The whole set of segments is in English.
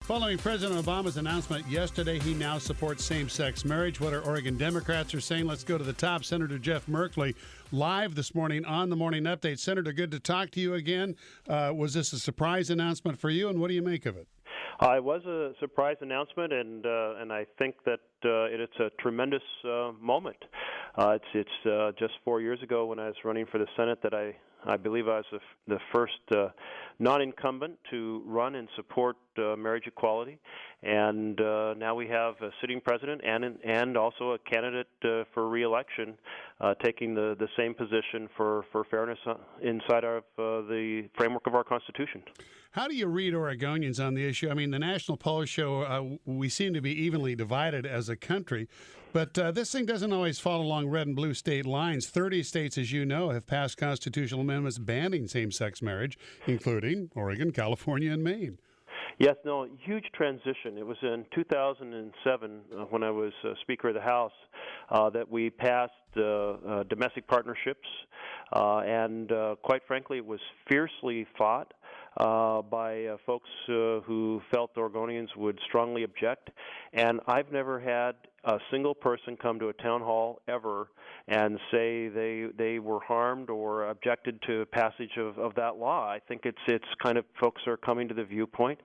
Following President Obama's announcement yesterday, he now supports same-sex marriage. What our Oregon Democrats are saying. Let's go to the top. Senator Jeff Merkley, live this morning on the Morning Update. Senator, good to talk to you again. Was this a surprise announcement for you, and what do you make of it? It was a surprise announcement, and I think that it's a tremendous moment. It's just 4 years ago when I was running for the Senate that I believe I was the first non-incumbent to run and support marriage equality, and now we have a sitting president and also a candidate for re-election taking the same position for fairness inside of the framework of our Constitution. How do you read Oregonians on the issue? I mean, the national polls show we seem to be evenly divided as a country, but this thing doesn't always fall along red and blue state lines. 30 states, as you know, have passed constitutional amendments banning same-sex marriage, including Oregon, California, and Maine. Yes, no, huge transition. It was in 2007 when I was Speaker of the House that we passed domestic partnerships, and quite frankly, it was fiercely fought by folks who felt Oregonians would strongly object. And I've never had a single person come to a town hall ever and say they were harmed or objected to passage of that law. I think it's kind of folks are coming to the viewpoint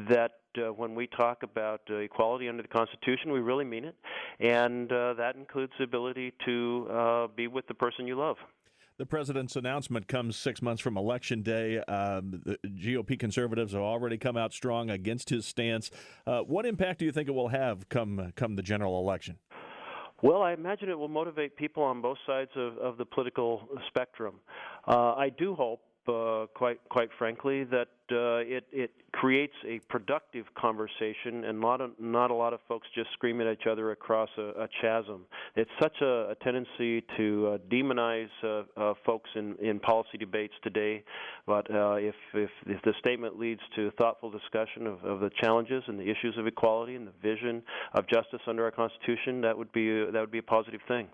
that when we talk about equality under the Constitution, we really mean it, and that includes the ability to be with the person you love. The president's announcement comes 6 months from Election Day. The GOP conservatives have already come out strong against his stance. What impact do you think it will have come the general election? Well, I imagine it will motivate people on both sides of the political spectrum. I do hope, quite frankly, that it creates a productive conversation and not a lot of folks just screaming at each other across a chasm. It's such a tendency to demonize folks in policy debates today, but if the statement leads to thoughtful discussion of the challenges and the issues of equality and the vision of justice under our Constitution, that would be a positive thing.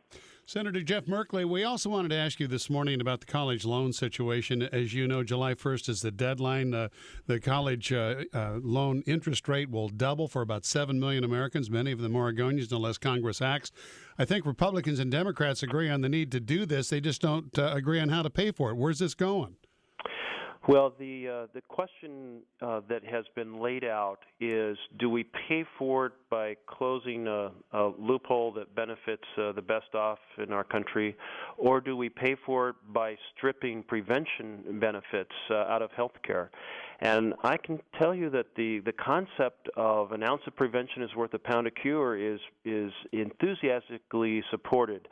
Senator Jeff Merkley, we also wanted to ask you this morning about the college loan situation. As you know, July 1st is the deadline. The college loan interest rate will double for about 7 million Americans, many of them Oregonians, unless Congress acts. I think Republicans and Democrats agree on the need to do this. They just don't agree on how to pay for it. Where's this going? Well, the question that has been laid out is, do we pay for it by closing a loophole that benefits the best off in our country, or do we pay for it by stripping prevention benefits out of health care? And I can tell you that the concept of an ounce of prevention is worth a pound of cure is enthusiastically supported.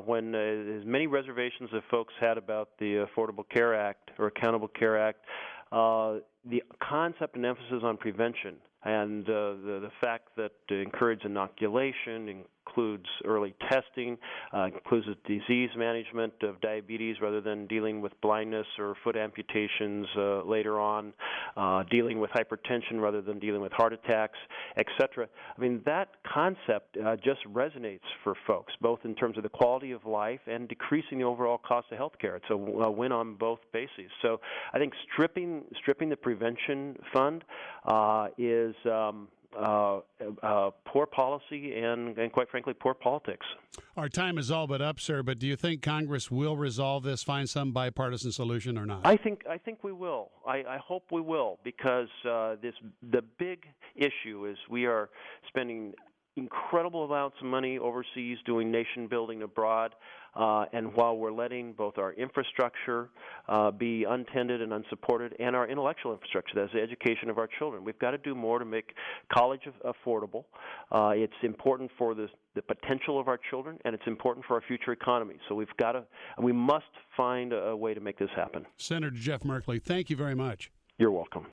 When as many reservations as folks had about the Affordable Care Act or Accountable Care Act, the concept and emphasis on prevention and the fact that encourage inoculation, includes early testing, includes disease management of diabetes rather than dealing with blindness or foot amputations later on, dealing with hypertension rather than dealing with heart attacks, etc. I mean, that concept just resonates for folks, both in terms of the quality of life and decreasing the overall cost of health care. It's a win on both bases. So I think stripping the prevention fund is poor policy and quite frankly, poor politics. Our time is all but up, sir, but do you think Congress will resolve this, find some bipartisan solution or not? I think we will. I hope we will, because the big issue is we are spending incredible amounts of money overseas doing nation building abroad, and while we're letting both our infrastructure be untended and unsupported and our intellectual infrastructure, that's the education of our children, we've got to do more to make college affordable. It's important for the potential of our children, and it's important for our future economy. So we must find a way to make this happen. Senator Jeff Merkley, thank you very much. You're welcome.